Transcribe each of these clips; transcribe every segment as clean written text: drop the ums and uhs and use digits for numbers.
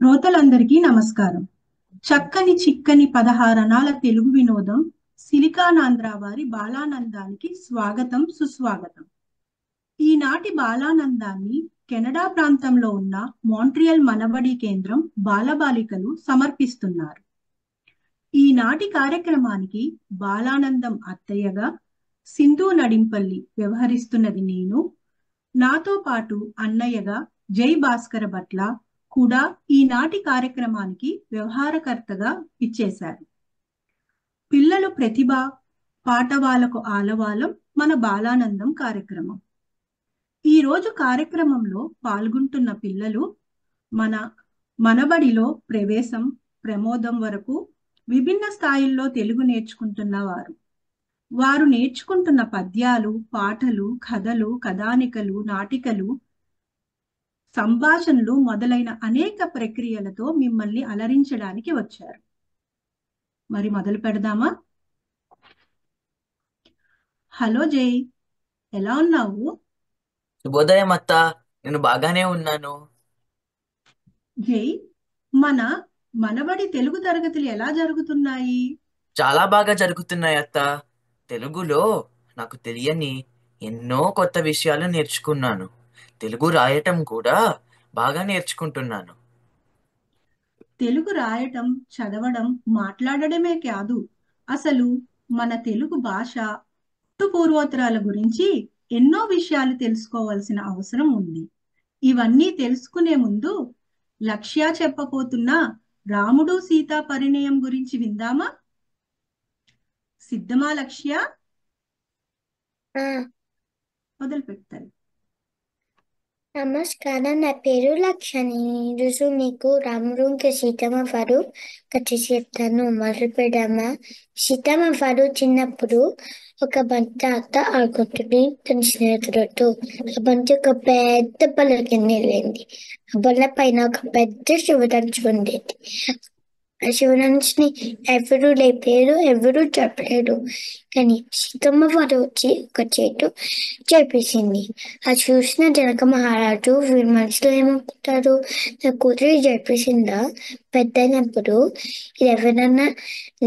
శ్రోతలందరికీ నమస్కారం. చక్కని చిక్కని 16 తెలుగు వినోదం సిలికానాంధ్ర వారి బాలానందానికి స్వాగతం సుస్వాగతం. ఈనాటి బాలానందాన్ని కెనడా ప్రాంతంలో ఉన్న మాంట్రియల్ మనబడి కేంద్రం బాలబాలికలు సమర్పిస్తున్నారు. ఈనాటి కార్యక్రమానికి బాలానందం అత్తయ్యగా సింధు నడింపల్లి వ్యవహరిస్తున్నది నేను. నాతో పాటు అన్నయ్యగా జై భాస్కర భట్ల కూడా ఈనాటి కార్యక్రమానికి వ్యవహారకర్తగా ఇచ్చేశారు. పిల్లలు ప్రతిభ పాఠవాలకు ఆలవాలం మన బాలానందం కార్యక్రమం. ఈ రోజు కార్యక్రమంలో పాల్గొంటున్న పిల్లలు మన మనబడిలో ప్రవేశం ప్రమోదం వరకు విభిన్న స్థాయిల్లో తెలుగు నేర్చుకుంటున్న వారు. వారు నేర్చుకుంటున్న పద్యాలు, పాటలు, కథలు, కథానికలు, నాటికలు, సంభాషణలు మొదలైన అనేక ప్రక్రియలతో మిమ్మల్ని అలరించడానికి వచ్చారు. మరి మొదలు పెడదామా? హలో జై, ఎలా ఉన్నావు? శుభోదయం అత్త. నేను బాగానే ఉన్నాను. జై, మన మనబడి తెలుగు తరగతులు ఎలా జరుగుతున్నాయి? చాలా బాగా జరుగుతున్నాయి అత్త. తెలుగులో నాకు తెలియని ఎన్నో కొత్త విషయాలు నేర్చుకున్నాను. తెలుగు రాయటం కూడా బాగా నేర్చుకుంటున్నాను. తెలుగు రాయటం, చదవడం, మాట్లాడడమే కాదు, అసలు మన తెలుగు భాష పూర్వోత్తరాల గురించి ఎన్నో విషయాలు తెలుసుకోవాల్సిన అవసరం ఉంది. ఇవన్నీ తెలుసుకునే ముందు లక్ష్య చెప్పబోతున్న రాముడు సీత పరిణయం గురించి విందామా? సిద్ధమా లక్ష్య? ఆ, మొదలు పెడతారు. నమస్కారం. నా పేరు లక్ష్మణి. ఈరోజు మీకు రాముడు ఇంకా సీతమ్మ వారు కథ చెప్తాను. మొదలు పెడదామా? సీతమ్మ వారు చిన్నప్పుడు ఒక బంతి ఆట ఆడుకుంటుంది తన స్నేహితులతో. ఆ బంతి ఒక పెద్ద బల్ల కింద వెళ్ళింది. ఆ బల్ల పైన ఒక పెద్ద శివధనుస్సు ఉండేది. ఆ శివధనుస్సుని ఎవరు లేపారు, ఎవరు చెప్పలేరు. కానీ సీతమ్మ వారు వచ్చి ఒక చేటు చేపేసింది. అది చూసిన జనక మహారాజు వీరి మనసులో ఏమనుకుంటారు? నా కూతురు జరిపేసిందా? పెద్దయినప్పుడు ఇది ఎవరన్నా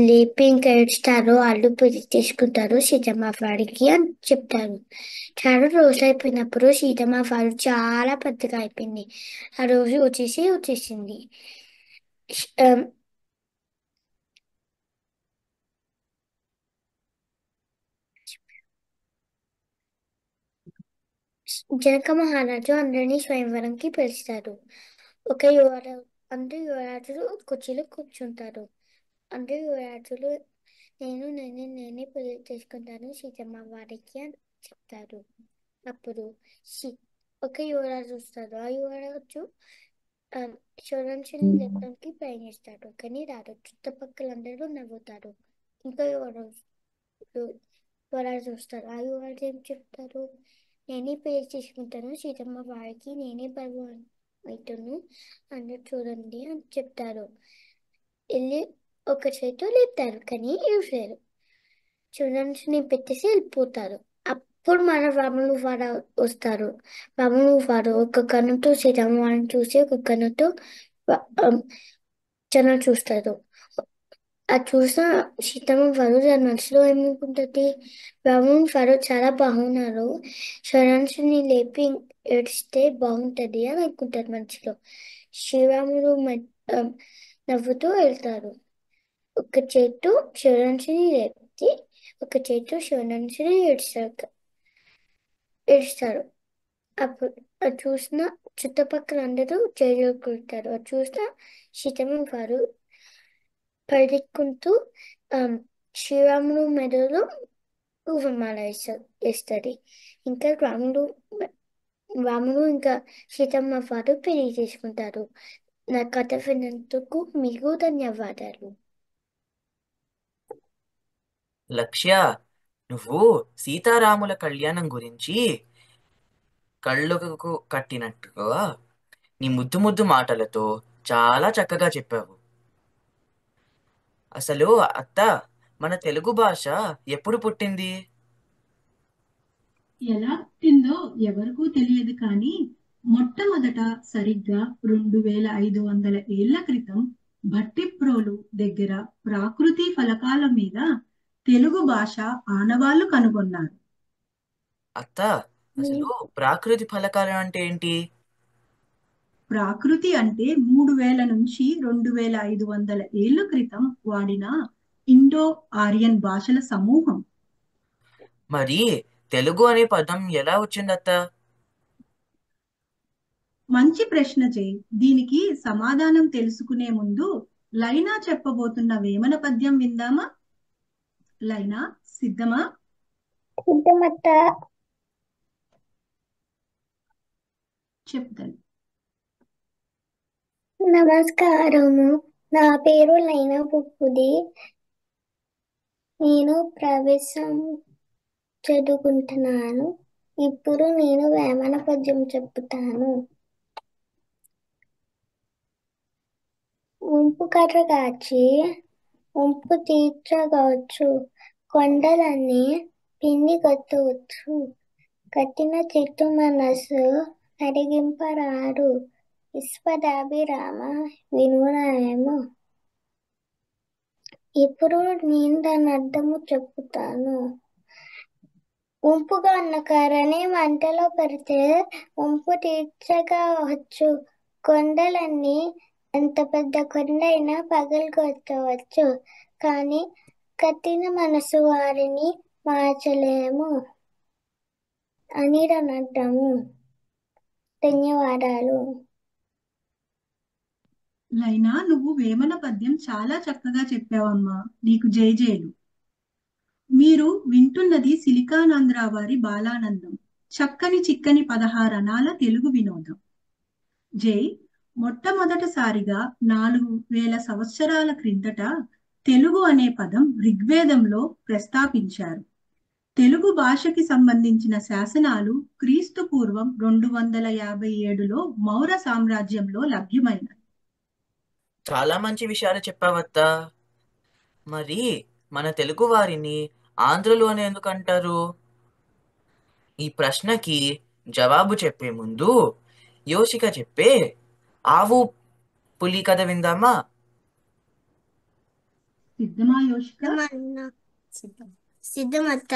లేపి ఇంకా ఏడుస్తారో వాళ్ళు పెళ్లి తీసుకుంటారు సీతమ్మ వారికి అని చెప్తారు. చాలా రోజులు అయిపోయినప్పుడు సీతమ్మ వారు చాలా పెద్దగా అయిపోయింది. ఆ రోజు వచ్చేసింది. ఆ, జనక మహారాజు అందరినీ స్వయంవరంకి పిలుస్తారు. ఒక అందరు యువరాజులు కుర్చీలో కూర్చుంటారు. అందరు యువరాజులు నేనే పెళ్లి చేసుకుంటాను సీతమ్మ వారికి అని చెప్తారు. అప్పుడు సీ ఒక యువరాజు వస్తాడు. ఆ యువరాజు శివరాంశుని లేపడానికి ప్రయత్నిస్తాడు, కానీ రాడు. చుట్టుపక్కలందరూ నవ్వుతారు. ఇంకా యువరాజు వస్తారు. ఆ యువరాజు ఏం చెప్తారు? నేనే పెళ్లి చేసుకుంటాను సీతమ్మ వారికి, నేనే బరువు అవుతాను అందరు చూడండి అని చెప్తారు. వెళ్ళి ఒక చేతితో లేపుతారు, కానీ ఇవ్వలేరు. చూడండి పెట్టేసి వెళ్ళిపోతారు. అప్పుడు మన రాములు వారు వస్తారు. రాములు వారు ఒక కన్నుతో సీతమ్మ వారిని చూసి ఒక కన్నుతో జనం చూస్తారు. అది చూసిన సీతమ్మ వారు దాని మనసులో ఏమనుకుంటుంది? రాముడు వారు చాలా బాగున్నారు, శరణ్సుని లేపి ఏడిస్తే బాగుంటది అని అనుకుంటారు మనసులో. శ్రీరాముడు నవ్వుతూ వెళ్తారు. ఒక చేతు శివరాంశుని లేపి ఒక చేతు శివరాంశుని ఏడుస్తారు. అప్పుడు అది చూసిన చుట్టుపక్కల అందరూ జైలు కొడతారు. అది చూసిన సీతమ్మ వారు పరిగెత్తుకుంటూ శ్రీరాముడు మెడలో పువ్వుమాల వేస్తుంది. ఇంకా రాముడు ఇంకా సీతమ్మ వారు పెళ్లి చేసుకుంటారు. నా కథ విన్నందుకు మీకు ధన్యవాదాలు. లక్ష్య, నువ్వు సీతారాముల కళ్యాణం గురించి కళ్ళకు కట్టినట్టుగా నీ ముద్దు ముద్దు మాటలతో చాలా చక్కగా చెప్పావు. అసలు అత్త, మన తెలుగు భాష ఎప్పుడు పుట్టింది? ఎలా పుట్టిందో ఎవరికూ తెలియదు, కానీ మొట్టమొదట సరిగ్గా 2500 ఏళ్ల క్రితం భట్టిప్రోలు దగ్గర ప్రాకృతి ఫలకాల మీద తెలుగు భాష ఆనవాళ్లు కనుగొన్నారు. అత్త, అసలు ప్రాకృతి ఫలకాలు అంటే ఏంటి? ప్రాకృతి అంటే 3000 నుంచి 2500 ఏళ్ల క్రితం వాడిన ఇండో ఆర్యన్ భాషల సమూహం. మరి తెలుగు అనే పదం ఎలా వచ్చిందత్త? మంచి ప్రశ్న జై. దీనికి సమాధానం తెలుసుకునే ముందు లైనా చెప్పబోతున్న వేమన పద్యం విందామా? లైనా సిద్ధమా? సిద్ధమత్త. చెప్తాను. నమస్కారము. నా పేరు లైనా పుప్పుది. నేను ప్రవేశం చదువుకుంటున్నాను. ఇప్పుడు నేను వేమన పద్యం చెప్తాను. ఉంపు కర్ర కాచి ఉంపు తీర్చవచ్చు, కొండలన్నీ పిండి కొట్టవచ్చు, కట్టిన చెట్టు మనసు కరిగింపరాడు, విశ్వదాభిరామ వినురాయము. ఇప్పుడు నేను దాని అర్థము చెప్తాను. ఉంపుగా ఉన్న కర్రని మంటలో పెడితే ఉంపు తీర్చవచ్చు. కొండలన్నీ ఎంత పెద్ద కొండ అయినా పగలగొట్టవచ్చు, కానీ కఠిన మనసు వారిని మార్చలేము అని దాని అర్థము. ధన్యవాదాలు. లైనా, నువ్వు వేమన పద్యం చాలా చక్కగా చెప్పావమ్మా. నీకు జైజేలు. మీరు వింటున్నది సిలికానాంధ్ర వారి బాలానందం, చక్కని చిక్కని 16 అనాల తెలుగు వినోదం. జై, మొట్టమొదటిసారిగా 4000 సంవత్సరాల క్రిందట తెలుగు అనే పదం ఋగ్వేదంలో ప్రస్తావించారు. తెలుగు భాషకి సంబంధించిన శాసనాలు క్రీస్తు పూర్వం 257లో మౌర్య సామ్రాజ్యంలో లభ్యమైనవి. చాలా మంచి విషయాలు చెప్పావత్తా. మరి మన తెలుగు వారిని ఆంధ్రులు అని ఎందుకు అంటారు? ఈ ప్రశ్నకి జవాబు చెప్పే ముందు యోషిక చెప్పే ఆవు పులి కథ విందామా? సిద్ధమా యోషిక? సిద్ధమత్త.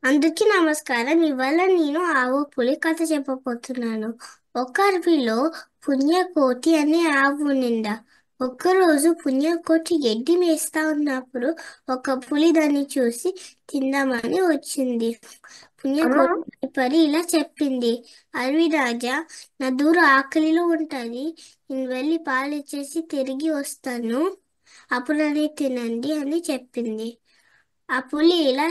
అందరికీ నమస్కారం. ఇవాళ నేను ఆవు పులి కథ చెప్పబోతున్నాను. ఒక అడవిలో పుణ్యకోటి అనే ఆవు నిండా. ఒక్కరోజు పుణ్యకోటి గడ్డి మేస్తా ఉన్నప్పుడు ఒక పులి దాన్ని చూసి తిందామని వచ్చింది. పుణ్యకోటి పరి ఇలా చెప్పింది: అడవి రాజా, నా దూర ఆకలిలో ఉంటది, నేను వెళ్ళి పాలు ఇచ్చేసి తిరిగి వస్తాను, అప్పుడు అని తినండి అని చెప్పింది. ఆ పులి ఇలా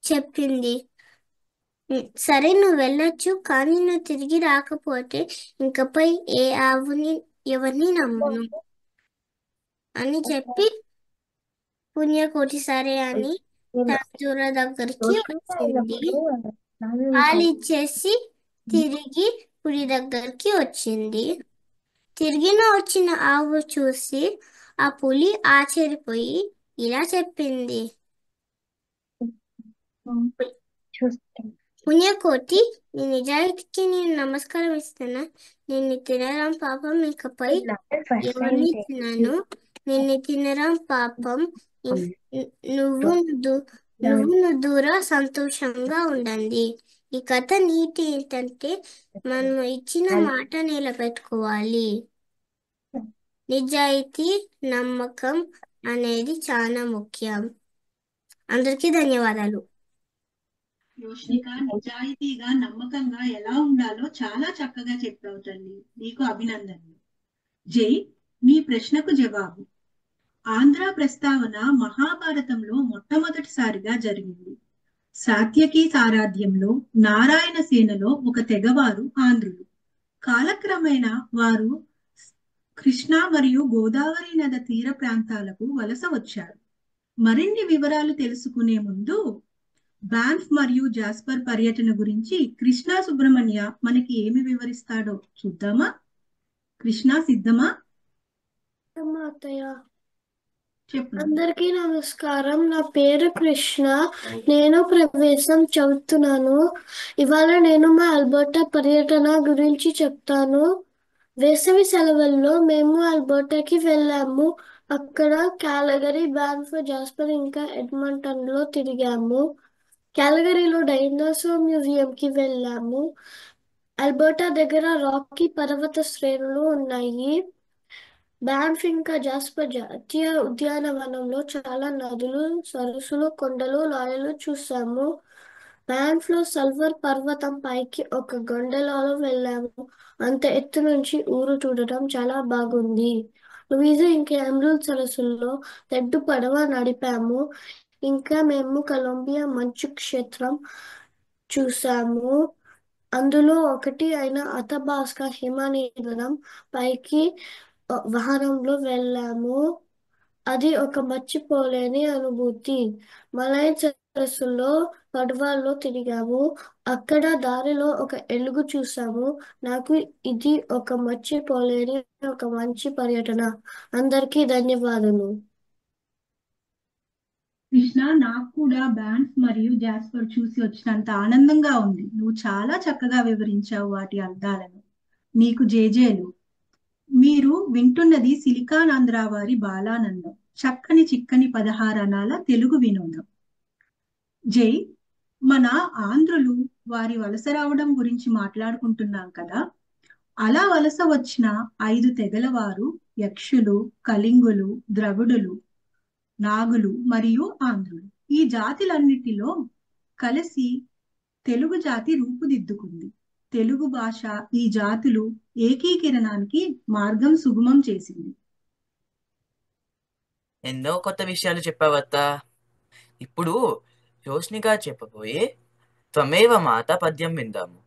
చెప్పింది: సరే, నువ్వు వెళ్ళొచ్చు, కానీ నువ్వు తిరిగి రాకపోతే ఇంకపై ఏ ఆవుని ఎవరిని నమ్మను అని చెప్పి పుణ్యకోటి సరే అని తన దూర దగ్గరికి వచ్చింది. పాలు ఇచ్చేసి తిరిగి పులి దగ్గరికి వచ్చింది. తిరిగిన వచ్చిన ఆవు చూసి ఆ పులి ఆశ్చర్యపోయి ఇలా చెప్పింది: పుణ్యకోటి, నీ నిజాయితీకి నేను నమస్కారం ఇస్తున్నా. నిన్ను తినడం పాపం, ఇకపై ఎవరిని తినను. నిన్ను తినడం పాపం. నువ్వు నువ్వు దూర సంతోషంగా ఉండండి. ఈ కథ నీతి ఏంటంటే, మనం ఇచ్చిన మాట నిలబెట్టుకోవాలి. నిజాయితీ, నమ్మకం అనేది చాలా ముఖ్యం. అందరికీ ధన్యవాదాలు. యోషిక, నిజాయితీగా నమ్మకంగా ఎలా ఉండాలో చాలా చక్కగా చెప్పావు తల్లి. నీకు అభినందనలు. జై, మీ ప్రశ్నకు జవాబు. ఆంధ్ర ప్రస్తావన మహాభారతంలో మొట్టమొదటిసారిగా జరిగింది. సాత్యకి సారాధ్యంలో నారాయణ సేనలో ఒక తెగవారు ఆంధ్రులు. కాలక్రమేణా వారు కృష్ణా మరియు గోదావరి నది తీర ప్రాంతాలకు వలస వచ్చారు. మరిన్ని వివరాలు తెలుసుకునే ముందు బాన్ఫ్ మరియు జాస్పర్ పర్యటన గురించి కృష్ణా సుబ్రహ్మణ్య మనకి ఏమి వివరిస్తాడో చూద్దామా? కృష్ణా, సిద్ధమా? చెప్పు. అందరికీ నమస్కారం. నా పేరు కృష్ణ. నేను ప్రవేశం చదువుతున్నాను. ఇవాళ నేను మా అల్బర్టా పర్యటన గురించి చెప్తాను. వేసవి సెలవుల్లో మేము అల్బర్టాకి వెళ్ళాము. అక్కడ క్యాలగరీ, బ్యాన్ఫ్, జాస్పర్ ఇంకా ఎడ్మంటన్ లో తిరిగాము. క్యాలగరీలో డైనోసార్ మ్యూజియంకి వెళ్ళాము. అల్బర్టా దగ్గర రాకీ పర్వత శ్రేణులు ఉన్నాయి. బ్యాన్ఫ్ ఇంకా జాస్పర్ జాతీయ ఉద్యానవనంలో చాలా నదులు, సరస్సులు, కొండలు, లోయలు చూసాము. బ్యాన్ఫ్ లో సల్వర్ పర్వతం పైకి ఒక గొండెలలో వెళ్ళాము. అంత ఎత్తు నుంచి ఊరు చూడటం చాలా బాగుంది. లూయిజా ఇంకా ఎమరాల్డ్ సరస్సుల్లో తెడ్డు పడవ నడిపాము. ఇంకా మేము కొలంబియా మంచు క్షేత్రం చూసాము. అందులో ఒకటి అయిన అథబాస్కా హిమనీలం పైకి వాహనంలో వెళ్ళాము. అది ఒక మర్చిపోలేని అనుభూతి. మలైన్ సరస్సులో పడవల్లో తిరిగాము. అక్కడ దారిలో ఒక ఎలుగు చూసాము. నాకు ఇది ఒక మర్చిపోలేని ఒక మంచి పర్యటన. అందరికీ ధన్యవాదాలు. కృష్ణ, నాకు కూడా బ్యాండ్స్ మరియు జాస్పర్ చూసి వచ్చినంత ఆనందంగా ఉంది. నువ్వు చాలా చక్కగా వివరించావు వాటి అర్థాలను. నీకు జేజేలు. మీరు వింటున్నది సిలికాన్ ఆంధ్ర వారి బాలానందం, చక్కని చిక్కని 16 అనాల తెలుగు వినోదం. జై, మన ఆంధ్రులు వారి వలస రావడం గురించి మాట్లాడుకుంటున్నాం కదా. అలా వలస వచ్చిన 5 తెగల వారు యక్షులు, కళింగులు, ద్రవిడులు, నాగులు మరియు ఆంధ్రులు. ఈ జాతులన్నిటిలో కలిసి తెలుగు జాతి రూపుదిద్దుకుంది. తెలుగు భాష ఈ జాతులు ఏకీకరణానికి మార్గం సుగమం చేసింది. ఎన్నో కొత్త విషయాలు చెప్పావత్తా. ఇప్పుడు జోష్నిగా చెప్పబోయే త్వమేవ మాత పద్యం విందాము.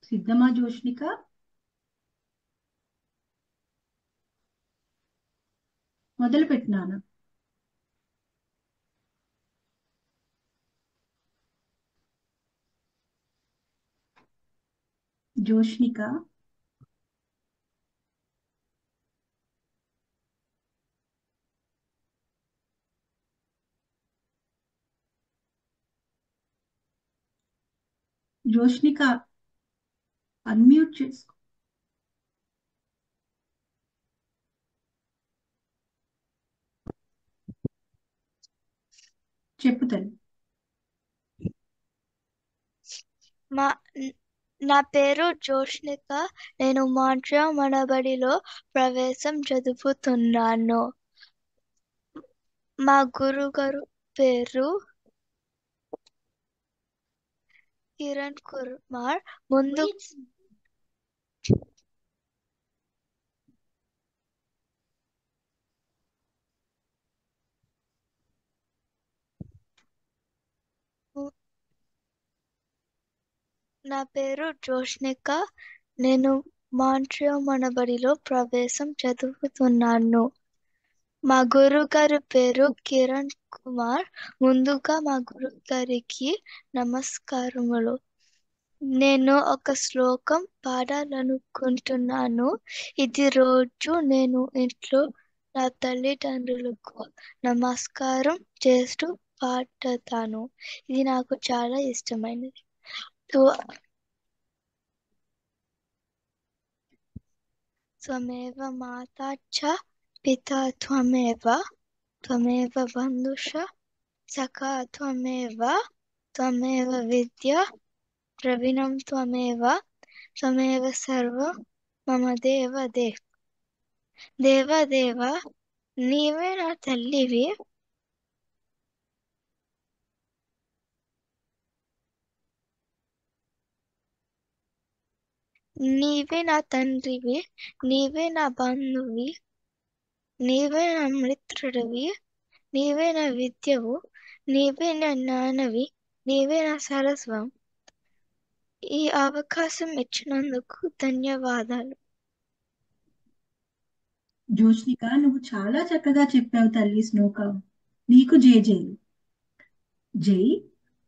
సిద్ధమా జోష్నిక? మొదలు పెట్టినాను. జోష్నిక, జోష్నిక అన్మ్యూట్ చేసుకో. చెప్పు తల్లి. నా పేరు జోష్నిక. నేను మాంట్రియల్ మనబడిలో ప్రవేశం చదువుతున్నాను. మా గురుగారు పేరు కిరణ్ కుమార్. నా పేరు జోష్నిక. నేను మాంట్రియల్ మనబడిలో ప్రవేశం చదువుతున్నాను. మా గురుగారి పేరు కిరణ్ కుమార్. ముందుగా మా గురుగారికి నమస్కారములు. నేను ఒక శ్లోకం పాడాలనుకుంటున్నాను. ఇది రోజు నేను ఇంట్లో నా తల్లిదండ్రులకు నమస్కారం చేస్తూ పాడతాను. ఇది నాకు చాలా ఇష్టమైనది. త్వమేవ మాతా చ పితా త్వమేవ, త్వమేవ బంధుష సఖా త్వమేవ, త్వమేవ విద్యా ద్రవిణం త్వమేవ, త్వమేవ సర్వం మమ దేవదేవ్. దేవదేవ, నీవే నా తల్లివి, నీవే నా తండ్రివి, నీవే నా బంధువి, నీవే నా మిత్రుడివి, నీవే నా విద్యవు, నీవే నా జ్ఞానవి, నీవే నా సర్వస్వం. ఈ అవకాశం ఇచ్చినందుకు ధన్యవాదాలు. జోష్నిక, నువ్వు చాలా చక్కగా చెప్పావు తల్లి. శ్లోక నీకు జేజేలు. జై,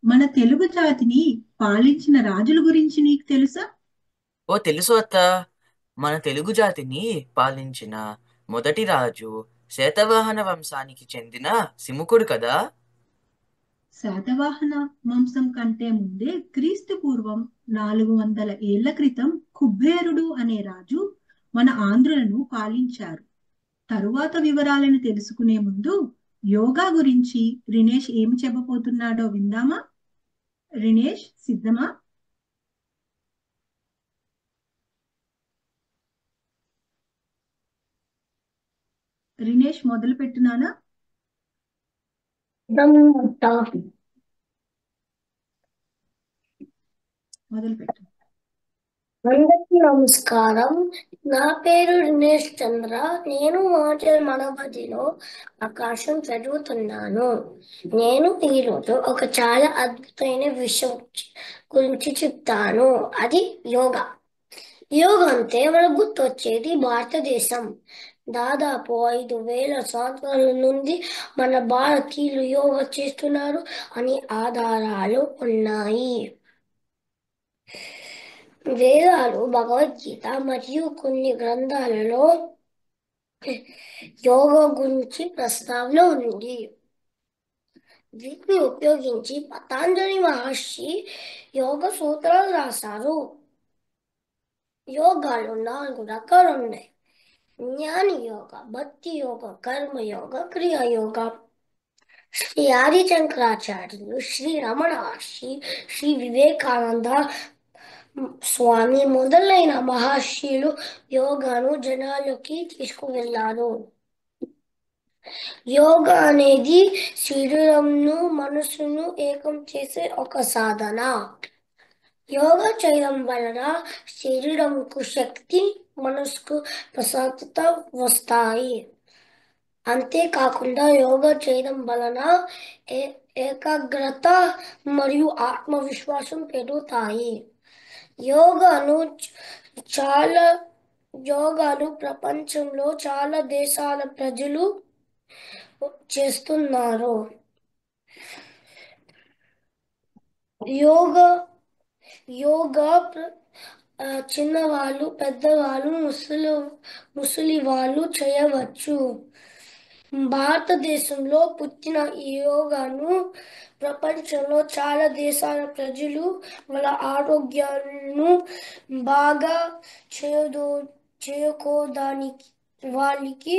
మన తెలుగు జాతిని పాలించిన రాజుల గురించి నీకు తెలుసా? ఓ తెలుసు అత్త. మన తెలుగు జాతిని పాలించిన మొదటి రాజు శాతవాహన వంశానికి చెందిన సిముకుడు కదా. శాతవాహన వంశం కంటే ముందే క్రీస్తు పూర్వం 400 ఏళ్ల క్రితం కుబ్బేరుడు అనే రాజు మన ఆంధ్రులను పాలించారు. తరువాత వివరాలను తెలుసుకునే ముందు యోగా గురించి రినేష్ ఏమి చెప్పబోతున్నాడో విందామా? రినేష్, సిద్ధమా? రినేష్, మొదలు పెట్టునానా? మొదలు పెట్టు. అందరికీ నమస్కారం. నా పేరు దినేష్ చంద్ర. నేను మాటల్ మనబడిలో ఆకాశం చదువుతున్నాను. నేను ఈరోజు ఒక చాలా అద్భుతమైన విషయం గురించి చెప్తాను. అది యోగా. యోగా అంటే మనకు గుర్తొచ్చేది భారతదేశం. దాదాపు 5,000 సంవత్సరాల నుండి మన భారతీయులు యోగా చేస్తున్నారు అని ఆధారాలు ఉన్నాయి. వేదాలు, భగవద్గీత మరియు కొన్ని గ్రంథాలలో యోగా గురించి ప్రస్తావన ఉంది. వీటిని ఉపయోగించి పతాంజలి మహర్షి యోగ సూత్రాలు రాశారు. యోగాలు 4 రకాలు ఉన్నాయి: జ్ఞాని యోగ, భక్తి యోగ, కర్మ యోగ, క్రియా యోగ. శ్రీ ఆది శంకరాచార్యులు, శ్రీ రమణ మహర్షి, శ్రీ వివేకానంద స్వామి మొదలైన మహర్షులు యోగాను జనాల్లోకి తీసుకువెళ్లారు. యోగా అనేది శరీరంను మనసును ఏకం చేసే ఒక సాధన. యోగా చేయడం వలన శరీరంకు శక్తి, మనసుకు ప్రశాంతత వస్తాయి. అంతేకాకుండా యోగా చేయడం వలన ఏకాగ్రత మరియు ఆత్మవిశ్వాసం పెరుగుతాయి. యోగాను ప్రపంచంలో చాలా దేశాల ప్రజలు చేస్తున్నారు. యోగా చిన్నవాళ్ళు, పెద్దవాళ్ళు, ముసలి వాళ్ళు చేయవచ్చు. భారతదేశంలో పుట్టిన ఈ యోగాను ప్రపంచంలో చాలా దేశాల ప్రజలు వాళ్ళ ఆరోగ్యాలను బాగా చేసుకోవడానికి వాళ్ళకి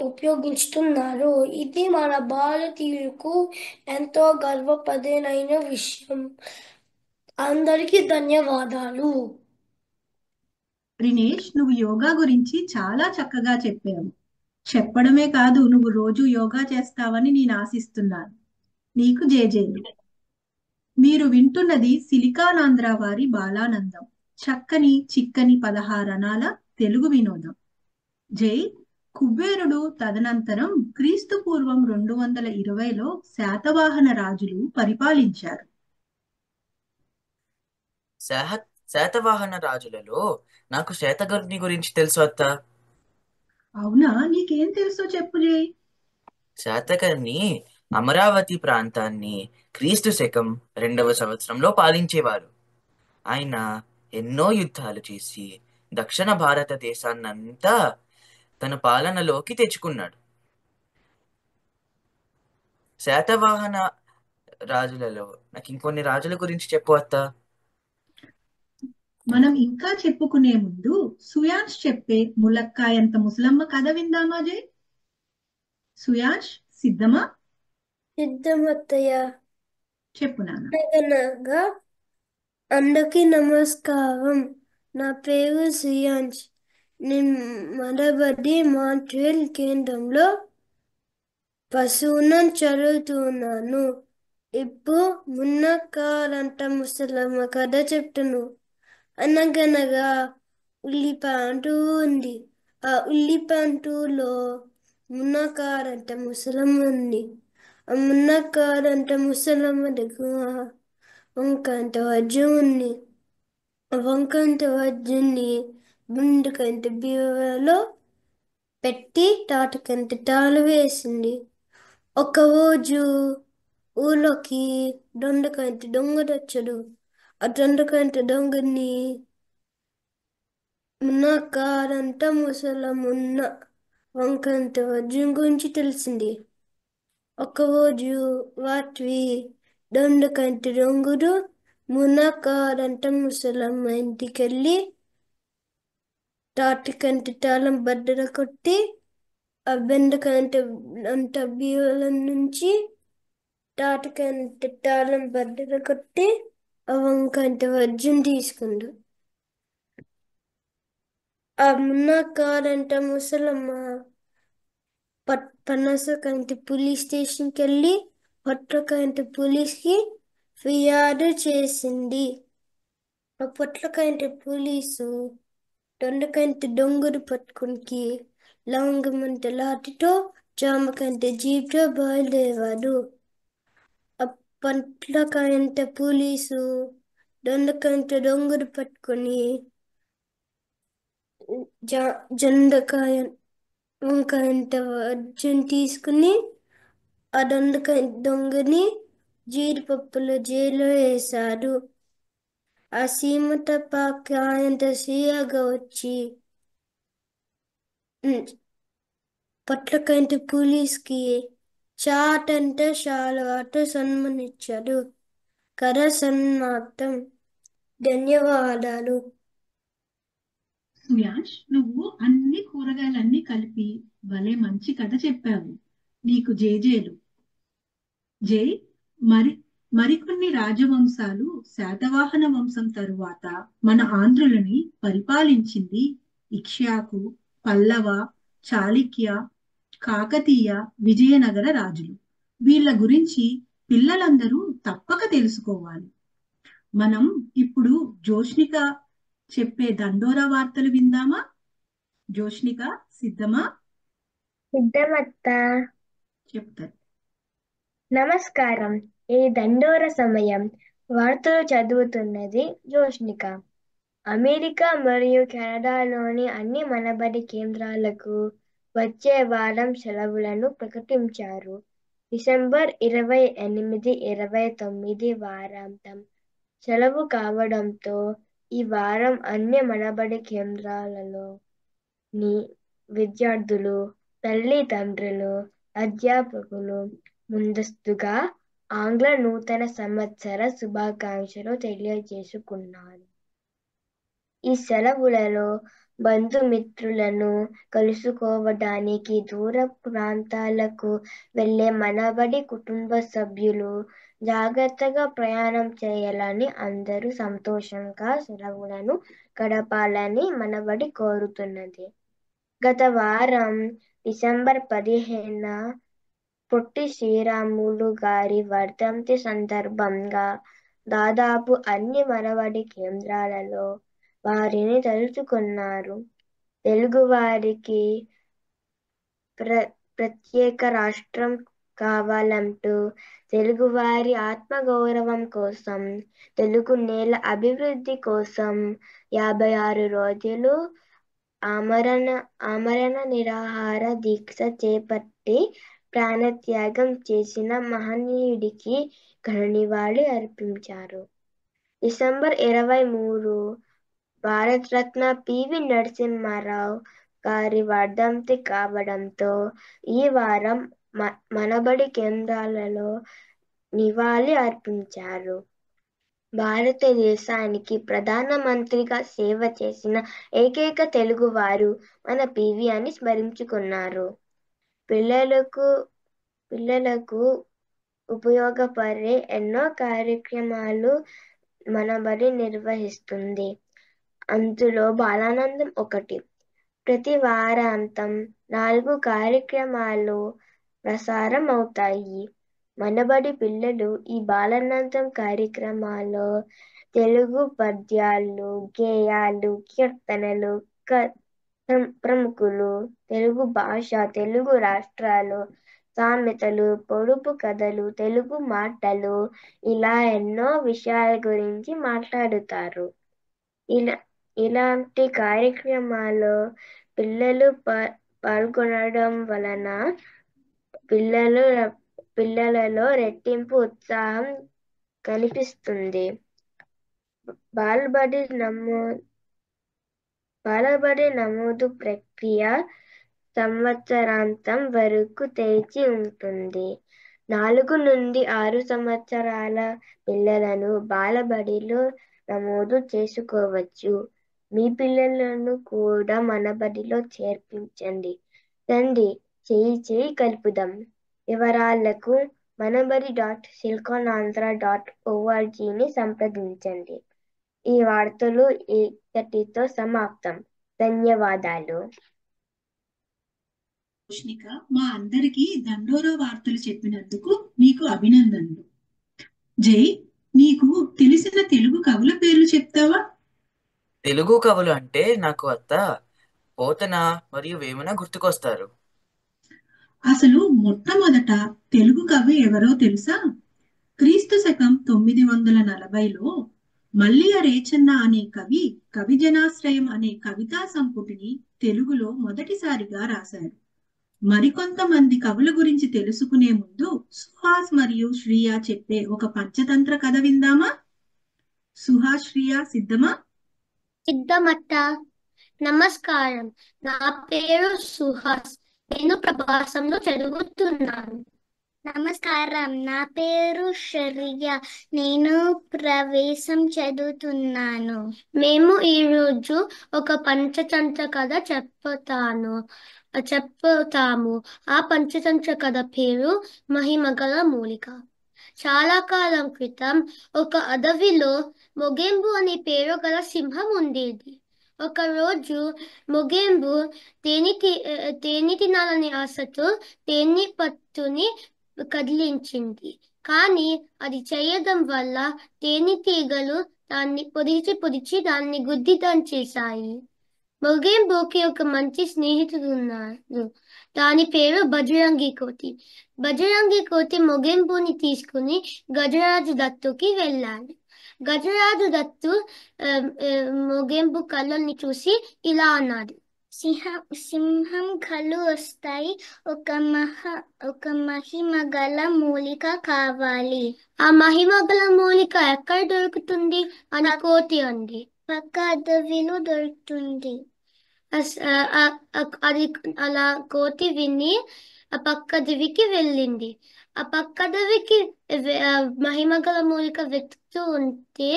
ఉపయోగిస్తున్నారు. ఇది మన భారతీయులకు ఎంతో గర్వపదేనైన విషయం. అందరికీ ధన్యవాదాలు. రినేష్, నువ్వు యోగా గురించి చాలా చక్కగా చెప్పావు. చెప్పడమే కాదు, నువ్వు రోజు యోగా చేస్తావని నేను ఆశిస్తున్నాను. నీకు జేజేలు. మీరు వింటున్నది సిలికానాంధ్ర వారి బాలానందం, చక్కని చిక్కని 16 అణాల తెలుగు వినోదం. జై. కుబేరుడు తదనంతరం క్రీస్తు పూర్వం 220లో శాతవాహన రాజులు పరిపాలించారు. శాతవాహన రాజులలో నాకు శాతకర్ణి గురించి తెలుసు అత్త. అవునా? నీకేం తెలుసో చెప్పు జై. శాతకర్ణి అమరావతి ప్రాంతాన్ని క్రీస్తు శకం 2వ సంవత్సరంలో పాలించేవారు. ఆయన ఎన్నో యుద్ధాలు చేసి దక్షిణ భారతదేశాన్నంతా తన పాలనలోకి తెచ్చుకున్నాడు. శాతవాహన రాజులలో నాకు ఇంకొన్ని రాజుల గురించి చెప్పు అత్త. మనం ఇంకా చెప్పుకునే ముందు సుయాష్ చెప్పే ములక్కాయంత ముసలమ్మ కథ విందామా జై? సుయాష్, సిద్ధమా? సిద్ధమత్తయ్య. చెప్పు నాన్న. అనగనగా అందరికీ నమస్కారం. నా పేరు సుయాంష్. నేను మనబడి మాంట్రియల్ కేంద్రంలో పశువులను చదువుతున్నాను. ఇప్పుడు మున్నక్కారంట ముసలమ్మ కథ చెప్తాను. అనగనగా ఉల్లిపాంటు ఉంది. ఆ ఉల్లిపాంటులో మున్నక్కారంట ముసలమ్మ ఉంది. ఆ మున్నక్కారంట ముసలమ్మ దగ్గర వంకంట వజ్రం ఉంది. ఆ వంకంట వజ్రాన్ని బిందుకంట బీరువాలో పెట్టి తాటకంట తాళం వేసింది. ఒకరోజు ఊళ్ళోకి దొండకంట దొంగ వచ్చాడు. ఆ దొండకంట దొంగని మునక్కాడంట ముసలమున్న వంకంత వజ్రం గురించి తెలిసింది. ఒకరోజు రాత్రి దొండకంటి దొంగడు మునక్కాడంట ముసలమ్మ ఇంటికెళ్ళి తాటికంటి తాళం బద్దలు కొట్టి ఆ బెండకంట అంట బీరువాల నుంచి తాటికంటి తాళం బద్దలు కొట్టి ఆ వంకంట వజ్రం తీసుకుండు. ఆ మునక్కాడంట ముసలమ్మ పనసకంటి పోలీస్ స్టేషన్కి వెళ్ళి పొట్లకంటి పోలీస్కి ఫిర్యాదు చేసింది. ఆ పొట్లకంటి పోలీసు దొండకంటి దొంగడు పట్టుకునికి లవంగమంట లాఠీతో జామకంటి జీప్తో బయలుదేరాడు. ఆ పొట్లకంట పోలీసు దొండకంటి దొంగడు పట్టుకుని జొండకాయ వంకాయంట వజ్రం తీసుకుని ఆ దొంగని జీడిపప్పులో జైల్లో వేశాడు. ఆ సీమట పాకి ఆయనంత సీయగా వచ్చి పొట్లకంటి పోలీస్కి చాటంట శాలువాతో సన్మానించాడు. కథ సమాప్తం. ధన్యవాదాలు. సుయాష్, నువ్వు అన్ని కూరగాయలన్నీ కలిపి భలే మంచి కథ చెప్పావు. నీకు జేజేలు. జై. మరికొన్ని రాజవంశాలు శాతవాహన వంశం తరువాత మన ఆంధ్రులని పరిపాలించింది ఇక్ష్వాకు, పల్లవ, చాళుక్య, కాకతీయ, విజయనగర రాజులు. వీళ్ళ గురించి పిల్లలందరూ తప్పక తెలుసుకోవాలి. మనం ఇప్పుడు జోష్నిక చెప్పే దండోరా వార్తలు విందామా? జోష్నిక సిద్ధమా? సిద్ధమత్త. చెప్తారు. నమస్కారం. ఈ దండోర సమయం వార్తలు చదువుతున్నది జోష్నిక. అమెరికా మరియు కెనడాలోని అన్ని మనబడి కేంద్రాలకు వచ్చే వారం సెలవులను ప్రకటించారు. డిసెంబర్ 28, 29 వారాంతం సెలవు కావడంతో ఈ వారం అన్ని మనబడి కేంద్రాలలోని విద్యార్థులు, తల్లిదండ్రులు, అధ్యాపకులు ముందస్తుగా ఆంగ్ల నూతన సంవత్సర శుభాకాంక్షలు తెలియజేసుకున్నారు. ఈ సెలవులలో బంధుమిత్రులను కలుసుకోవడానికి దూర ప్రాంతాలకు వెళ్లే మనబడి కుటుంబ సభ్యులు జాగ్రత్తగా ప్రయాణం చేయాలని, అందరూ సంతోషంగా సెలవులను గడపాలని మనబడి కోరుతున్నది. గత వారం డిసెంబర్ 15న పొట్టి శ్రీరాములు గారి వర్ధంతి సందర్భంగా దాదాపు అన్ని మనబడి కేంద్రాలలో వారిని తలుచుకున్నారు. తెలుగువారికి ప్రత్యేక రాష్ట్రం కావాలంటూ తెలుగువారి ఆత్మగౌరవం కోసం, తెలుగు నేల అభివృద్ధి కోసం 56 రోజులు ఆమరణ నిరాహార దీక్ష చేపట్టి ప్రాణత్యాగం చేసిన మహనీయుడికి ఘననివాళి అర్పించారు. డిసెంబర్ 23 భారతరత్న పివి నరసింహారావు గారి వర్ధంతి కావడంతో ఈ వారం మనబడి కేంద్రాలలో నివాళి అర్పించారు. భారతదేశానికి ప్రధానమంత్రిగా సేవ చేసిన ఏకైక తెలుగువారు మన పివి అని స్మరించుకున్నారు. పిల్లలకు ఉపయోగపడే ఎన్నో కార్యక్రమాలు మనబడి నిర్వహిస్తుంది. అందులో బాలానందం ఒకటి. ప్రతి వారాంతం 4 కార్యక్రమాలు ప్రసారం అవుతాయి. మనబడి పిల్లలు ఈ బాలానందం కార్యక్రమాల్లో తెలుగు పద్యాలు, గేయాలు, కీర్తనలు, ప్రముఖులు, తెలుగు భాష, తెలుగు రాష్ట్రాలు, సామెతలు, పొడుపు కథలు, తెలుగు మాటలు, ఇలా ఎన్నో విషయాల గురించి మాట్లాడుతారు. ఇలాంటి కార్యక్రమాల్లో పిల్లలు పాల్గొనడం వలన పిల్లలలో రెట్టింపు ఉత్సాహం కనిపిస్తుంది. బాలబడి బాలబడి నమోదు ప్రక్రియ సంవత్సరాంతం వరకు తెరిచి ఉంటుంది. 4 నుండి 6 సంవత్సరాల పిల్లలను బాలబడిలో నమోదు చేసుకోవచ్చు. మీ పిల్లలను కూడా మన బడిలో చేర్పించండి. రండి, చేయి కలుపుదాం. వివరాలకు manabadi.silkonandhra.org సంప్రదించండి. ఈ వార్తలు ఇంతటితో సమాప్తం. ధన్యవాదాలు. రోష్నిక, మా అందరికీ దండోరా వార్తలు చెప్పినందుకు మీకు అభినందనలు. జై, నీకు తెలిసిన తెలుగు కవుల పేర్లు చెప్తావా? తెలుగు కవులు అంటే నాకు అత్త పోతన మరియు వేమన గుర్తుకొస్తారు. అసలు మొట్టమొదట తెలుగు కవి ఎవరో తెలుసా? క్రీస్తు శకం 940లో మల్లియ రేచన్న అనే కవి కవిజనాశ్రయం అనే కవితా సంపుటిని తెలుగులో మొదటిసారిగా రాశారు. మరికొంతమంది కవుల గురించి తెలుసుకునే ముందు సుహాస్ మరియు శ్రియ చెప్పే ఒక పంచతంత్ర కథ విందామా? సుహాస్, శ్రియ సిద్ధమా? సిద్ధమట్ట. నమస్కారం, నా పేరు సుహాస్. నేను ప్రభాసంలో చదువుతున్నాను. నమస్కారం, నా పేరు శ్రియ. నేను ప్రవేశం చదువుతున్నాను. మేము ఈరోజు ఒక పంచతంత్ర కథ చెప్పుతాము. ఆ పంచతంత్ర కథ పేరు మహిమగల మూలిక. చాలా కాలం క్రితం ఒక అడవిలో మొగెంబు అనే పేరు గల సింహం ఉండేది. ఒక రోజు మొగెంబు తేనె తినాలనే ఆశతో తేనె పట్టుని కదిలించింది. కానీ అది చేయడం వల్ల తేనెటీగలు దాన్ని పొడిచి దాన్ని గుద్దితం చేశాయి. మొగెంబుకి ఒక మంచి స్నేహితుడు ఉన్నాడు. దాని పేరు బజరంగి కోతి. బజరంగి కోతి మొగెంబుని తీసుకుని గజరాజు దత్తుకి వెళ్ళాడు. గజరాజు దత్తు మొగెంబు కళ్ళని చూసి ఇలా అన్నాడు: సింహం కళ్ళు వస్తాయి, ఒక మహిమగల మూలిక కావాలి. ఆ మహిమగల మూలిక ఎక్కడ దొరుకుతుంది అని కోతి అంది. పక్క అడవిలో దొరుకుతుంది. అది అలా కోతి విని ఆ పక్క అడవికి వెళ్ళింది. ఆ పక్క అడవికి మహిమగల మూలిక వెతుకుతూ ఉంటే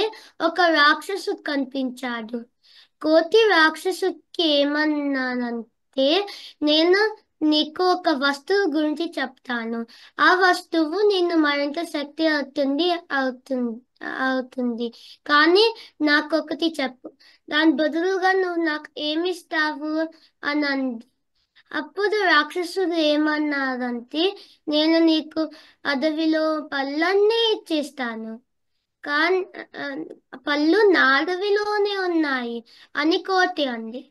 ఒక రాక్షసుడు కనిపించాడు. కోతి రాక్షసుడికి ఏమన్నానంటే, నేను నీకు ఒక వస్తువు గురించి చెప్తాను. ఆ వస్తువు నిన్ను మరింత శక్తి అవుతుంది. కానీ నాకొకటి చెప్పు, దాని బదులుగా నువ్వు నాకు ఏమిస్తావు అని అంది. అప్పుడు రాక్షసుడు ఏమన్నాడంటే, నేను నీకు అడవిలో పళ్ళన్నీ ఇచ్చేస్తాను, కానీ పళ్ళు నా అడవిలోనే ఉన్నాయి అని కోతి అంది.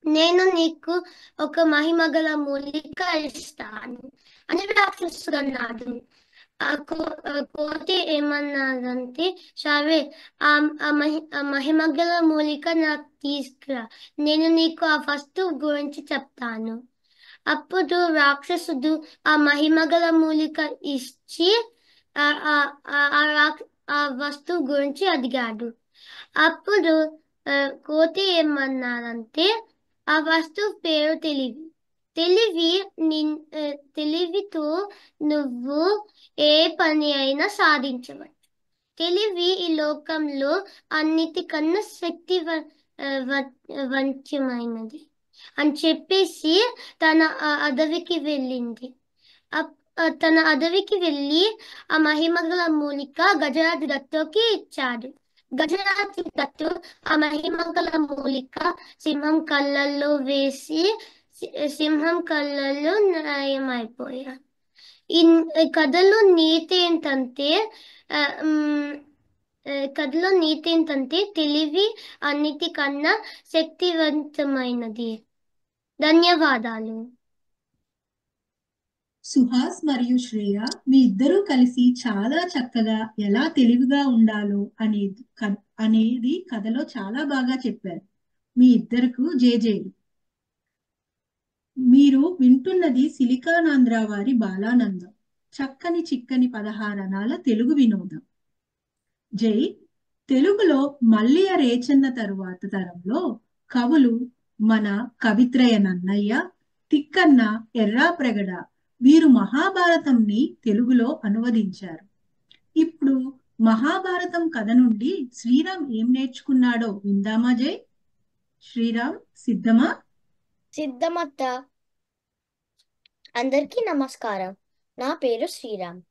నేను నీకు ఒక మహిమగల మూలిక ఇస్తాను అని రాక్షసుడు అన్నాడు. కోతి ఏమన్నాడంటే, సరే, ఆ మహిమగల మూలిక నాకు తీసుకురా, నేను నీకు ఆ వస్తువు గురించి చెప్తాను. అప్పుడు రాక్షసుడు ఆ మహిమగల మూలిక ఇచ్చి ఆ వస్తువు గురించి అడిగాడు. అప్పుడు కోతి ఏమన్నాడంటే, ఆ వస్తువు పేరు తెలివి. తెలివితో నువ్వు ఏ పని అయినా సాధించవచ్చు. తెలివి ఈ లోకంలో అన్నిటికన్నా శక్తివంతమైనది అని చెప్పేసి తన అడవికి వెళ్ళింది. తన అడవికి వెళ్ళి ఆ మహిమగల మూలిక గజరాజు దత్తుకి ఇచ్చాడు. గజరాజు దత్తు ఆ మహిమగల మూలిక సింహం కళ్ళల్లో వేసి సింహం కళ్ళల్లో నయమైపోయాడు. ఈ కథలో నీతి ఏంటంటే తెలివి అన్నిటికన్నా శక్తివంతమైనది. ధన్యవాదాలు. సుహాస్ మరియు శ్రేయ, మీ ఇద్దరూ కలిసి చాలా చక్కగా ఎలా తెలివిగా ఉండాలో అనేది కథలో చాలా బాగా చెప్పారు. మీ ఇద్దరకు జేజేలు. మీరు వింటున్నది సిలికానాంధ్ర వారి బాలానందం, చక్కని చిక్కని 16 అనాల తెలుగు వినోదం. జై, తెలుగులో మల్లియ రేచన్న తరువాత తరంలో కవులు మన కవిత్రయ నన్నయ్య, తిక్కన్న ఎర్రాప్రగడ వీరు మహాభారతంని తెలుగులో అనువదించారు. ఇప్పుడు మహాభారతం కథ నుండి శ్రీరామ్ ఏం నేర్చుకున్నాడో విందామా జై? శ్రీరామ్ సిద్ధమా? సిద్ధమత్త. అందరికీ నమస్కారం. నా పేరు శ్రీరామ్.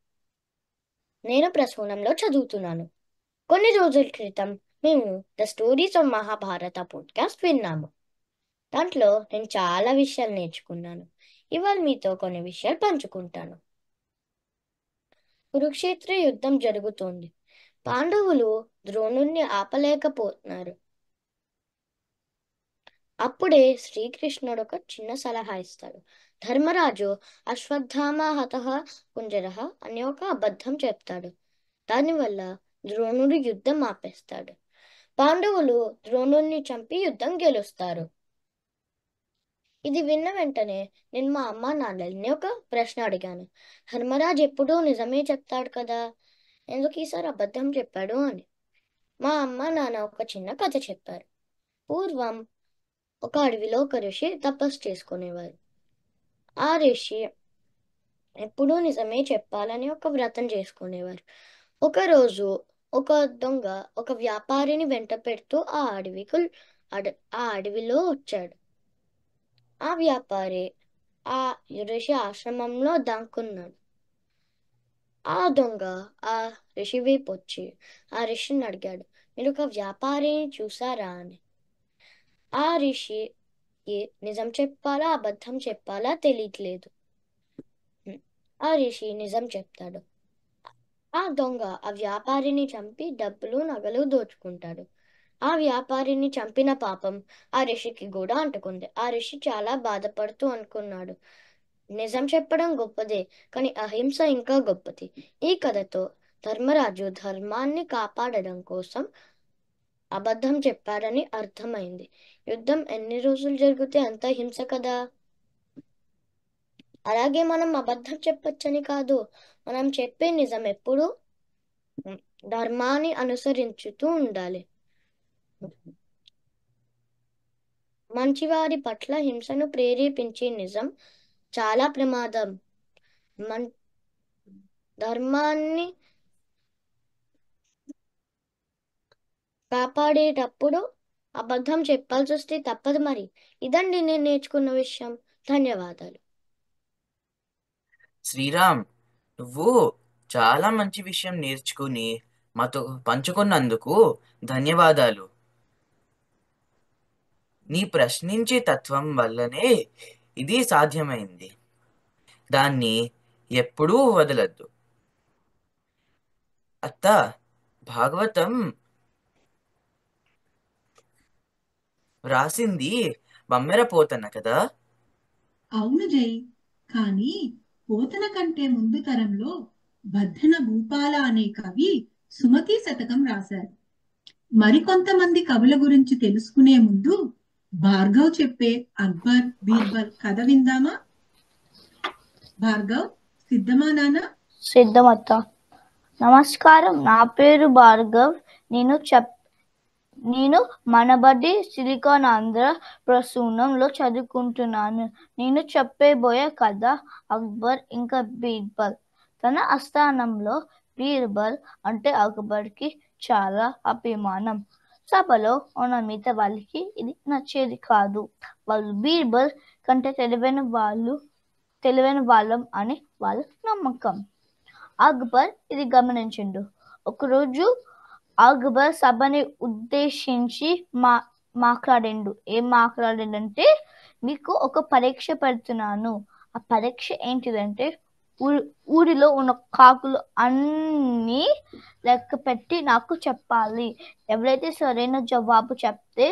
నేను ప్రసూనంలో చదువుతున్నాను. కొన్ని రోజుల క్రితం మేము the stories of Mahabharata podcast విన్నాము. దాంట్లో నేను చాలా విషయాలు నేర్చుకున్నాను. ఇవాళ మీతో కొన్ని విషయాలు పంచుకుంటాను. కురుక్షేత్ర యుద్ధం జరుగుతోంది. పాండవులు ద్రోణుణ్ణి ఆపలేకపోతున్నారు. అప్పుడే శ్రీకృష్ణుడు ఒక చిన్న సలహా ఇస్తాడు. ధర్మరాజు అశ్వత్థామ హతః కుంజరః అని ఒక అబద్ధం చెప్తాడు. దానివల్ల ద్రోణుడు యుద్ధం ఆపేస్తాడు. పాండవులు ద్రోణుణ్ణి చంపి యుద్ధం గెలుస్తారు. ఇది విన్న వెంటనే నేను మా అమ్మ నాన్నల్ని ఒక ప్రశ్న అడిగాను. ధర్మరాజు ఎప్పుడూ నిజమే చెప్తాడు కదా, ఎందుకు ఈసారి అబద్ధం చెప్పాడు అని. మా అమ్మ నాన్న ఒక చిన్న కథ చెప్పారు. పూర్వం ఒక అడవిలో ఒక ఋషి తపస్సు చేసుకునేవారు. ఆ ఋషి ఎప్పుడూ నిజమే చెప్పాలని ఒక వ్రతం చేసుకునేవారు. ఒకరోజు ఒక దొంగ ఒక వ్యాపారిని వెంట పెడుతూ ఆ అడవిలో వచ్చాడు. ఆ వ్యాపారి ఆ ఋషి ఆశ్రమంలో దాక్కున్నాడు. ఆ దొంగ ఆ ఋషి వైపు వచ్చి ఆ ఋషిని అడిగాడు, మీరు ఒక వ్యాపారిని చూసారా అని. ఆ ఋషికి నిజం చెప్పాలా అబద్ధం చెప్పాలా తెలియట్లేదు. ఆ ఋషి నిజం చెప్తాడు. ఆ దొంగ ఆ వ్యాపారిని చంపి డబ్బులు నగలు దోచుకుంటాడు. ఆ వ్యాపారిని చంపిన పాపం ఆ ఋషికి కూడా అంటుకుంది. ఆ ఋషి చాలా బాధపడుతూ అనుకున్నాడు, నిజం చెప్పడం గొప్పదే, కానీ అహింస ఇంకా గొప్పది. ఈ కథతో ధర్మరాజు ధర్మాన్ని కాపాడడం కోసం అబద్ధం చెప్పాడని అర్థమైంది. యుద్ధం ఎన్ని రోజులు జరిగితే అంత హింస కదా. అలాగే మనం అబద్ధం చెప్పొచ్చని కాదు, మనం చెప్పే నిజం ఎప్పుడు ధర్మాన్ని అనుసరించుతూ ఉండాలి. మంచివారి పట్ల హింసను ప్రేరేపించే నిజం చాలా ప్రమాదం. ధర్మాన్ని కాపాడేటప్పుడు అబద్ధం చెప్పాల్సి వస్తే తప్పదు మరి. ఇదండి నేను నేర్చుకున్న విషయం. ధన్యవాదాలు. శ్రీరామ్, నువ్వు చాలా మంచి విషయం నేర్చుకుని మాతో పంచుకున్నందుకు ధన్యవాదాలు. నీ ప్రశ్నించే తత్వం వల్లనే ఇది సాధ్యమైంది. దాన్ని ఎప్పుడూ వదలద్దు. అత్త, భాగవతం వ్రాసింది బమ్మెర పోతన్న కదా? అవును జై, కానీ పోతన కంటే ముందు తరంలో బద్దెన భూపాల అనే కవి సుమతి శతకం రాశారు. మరికొంతమంది కవుల గురించి తెలుసుకునే ముందు భార్గవ్ చెప్పే అక్బర్ బీర్బల్ కథ విందామా? భార్గవ్ సిద్ధమా నాన్న? సిద్ధమత్త. నమస్కారం, నా పేరు భార్గవ్. నేను మనబడి సిలికాన్ ఆంధ్ర ప్రసూనంలో చదువుకుంటున్నాను. నేను చెప్పబోయే కథ అక్బర్ ఇంకా బీర్బల్. తన ఆస్థానంలో బీర్బల్ అంటే అక్బర్కి చాలా అభిమానం. సభలో ఉన్న మిగతా వాళ్ళకి ఇది నచ్చేది కాదు. వాళ్ళు బీర్బల్ కంటే తెలివైన వాళ్ళం అని వాళ్ళ నమ్మకం. అక్బర్ ఇది గమనించిండు. ఒకరోజు అక్బర్ సభని ఉద్దేశించి మాట్లాడిండు. ఏం మాట్లాడిండంటే, మీకు ఒక పరీక్ష పెడుతున్నాను. ఆ పరీక్ష ఏంటిదంటే, ఊరిలో ఉన్న కాకులు అన్నీ లెక్క పెట్టి నాకు చెప్పాలి. ఎవరైతే సరైన జవాబు చెప్తే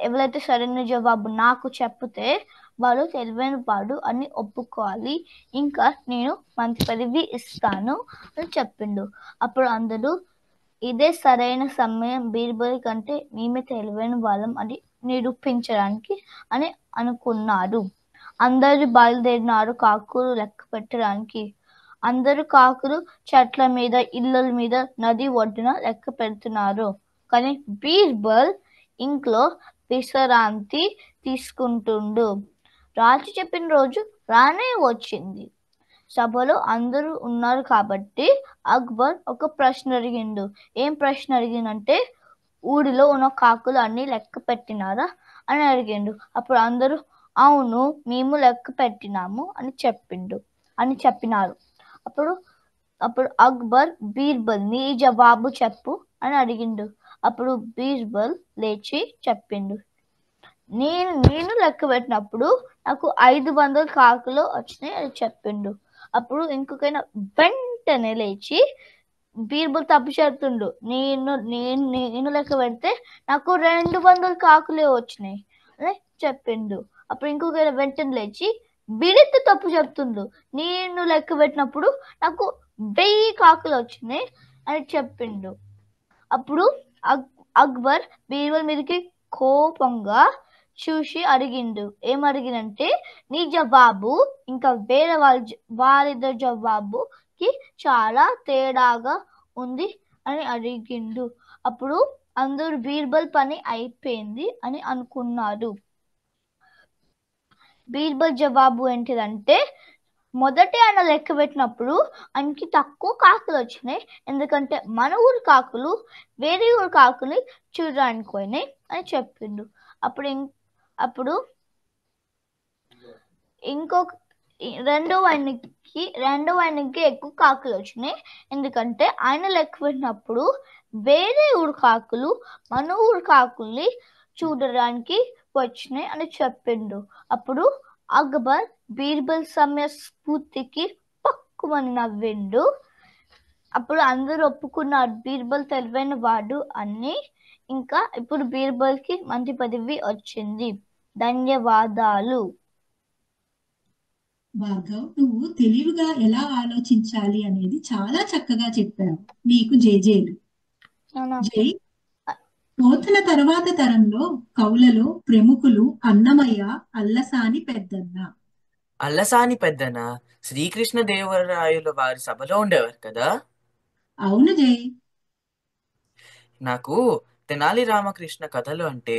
ఎవరైతే సరైన జవాబు నాకు చెప్తే వాడు తెలివైన వాడు అని ఒప్పుకోవాలి. ఇంకా నేను మంచి పదవి ఇస్తాను అని చెప్పిండు. అప్పుడు అందరూ ఇదే సరైన సమయం, బీర్బల్ కంటే మేమే తెలివైన వాళ్ళం అని నిరూపించడానికి అని అనుకున్నారు. అందరూ బయలుదేరినారు కాకులు లెక్క పెట్టడానికి. అందరూ కాకులు చెట్ల మీద, ఇళ్ళ మీద, నది ఒడ్డున లెక్క పెడుతున్నారు. కానీ బీర్బల్ ఇంట్లో విశ్రాంతి తీసుకుంటుండు. రాజు చెప్పిన రోజు రానే వచ్చింది. సభలో అందరూ ఉన్నారు కాబట్టి అక్బర్ ఒక ప్రశ్న అడిగిండు. ఏం ప్రశ్న అడిగిందంటే, ఊరిలో ఉన్న కాకులు అన్ని లెక్క పెట్టినారా అని అడిగిండు. అప్పుడు అందరూ అవును మేము లెక్క పెట్టినాము అని చెప్పినారు. అప్పుడు అక్బర్ బీర్బల్ నీ జవాబు చెప్పు అని అడిగిండు. అప్పుడు బీర్బల్ లేచి చెప్పిండు, నేను లెక్క పెట్టినప్పుడు నాకు 500 కాకులు వచ్చినాయి అని చెప్పిండు. అప్పుడు ఇంకొకైనా వెంటనే లేచి బీర్బల్ తప్పు చెప్తుండు, నేను లెక్క పెడితే నాకు 200 కాకులే వచ్చినాయి అని చెప్పిండు. అప్పుడు ఇంకొకైనా వెంటనే లేచి బిడిత తప్పు చెప్తుండు, నేను లెక్క పెట్టినప్పుడు నాకు 1000 కాకులు వచ్చినాయి అని చెప్పిండు. అప్పుడు అక్బర్ బీర్బల్ మీదకి కోపంగా చూసి అడిగిండు. ఏమడిగినంటే, నీ జవాబు ఇంకా వేరే వారిద్దరి జవాబుకి చాలా తేడాగా ఉంది అని అడిగిండు. అప్పుడు అందరూ బీర్బల్ పని అయిపోయింది అని అనుకున్నారు. బీర్బల్ జవాబు ఏంటిదంటే, మొదటి ఆయన లెక్క పెట్టినప్పుడు ఆయనకి తక్కువ కాకులు వచ్చినాయి, ఎందుకంటే మన ఊరి కాకులు వేరే ఊరి కాకులు చూడడానికి పోయినాయి అని చెప్పిండు. అప్పుడు ఇంకొక రెండవ ఆయనకి ఎక్కువ కాకులు వచ్చినాయి, ఎందుకంటే ఆయన లెక్క పెట్టినప్పుడు వేరే ఊరు కాకులు మన ఊరు కాకుల్ని చూడడానికి వచ్చినాయి అని చెప్పిండు. అప్పుడు అక్బర్ బీర్బల్ సమయస్ఫూర్తికి పక్కుమని నవ్విండు. అప్పుడు అందరూ ఒప్పుకున్నారు బీర్బల్ తెలివైన వాడు అని. ఇంకా ఇప్పుడు బీర్బల్కి మంత్రి పదవి వచ్చింది. ధన్యవాదాలు. భార్గవ్, నువ్వు తెలివిగా ఎలా ఆలోచించాలి అనేది చాలా చక్కగా చెప్పావు. నీకు జేజేలు. జై. పోతన తర్వాత తరంలో కవులలో ప్రముఖులు అన్నమయ్య, అల్లసాని పెద్దన్న. అల్లసాని పెద్దన శ్రీకృష్ణదేవరాయల వారి సభలో ఉండేవారు కదా? అవును జై. నాకు తెనాలి రామకృష్ణ కథలు అంటే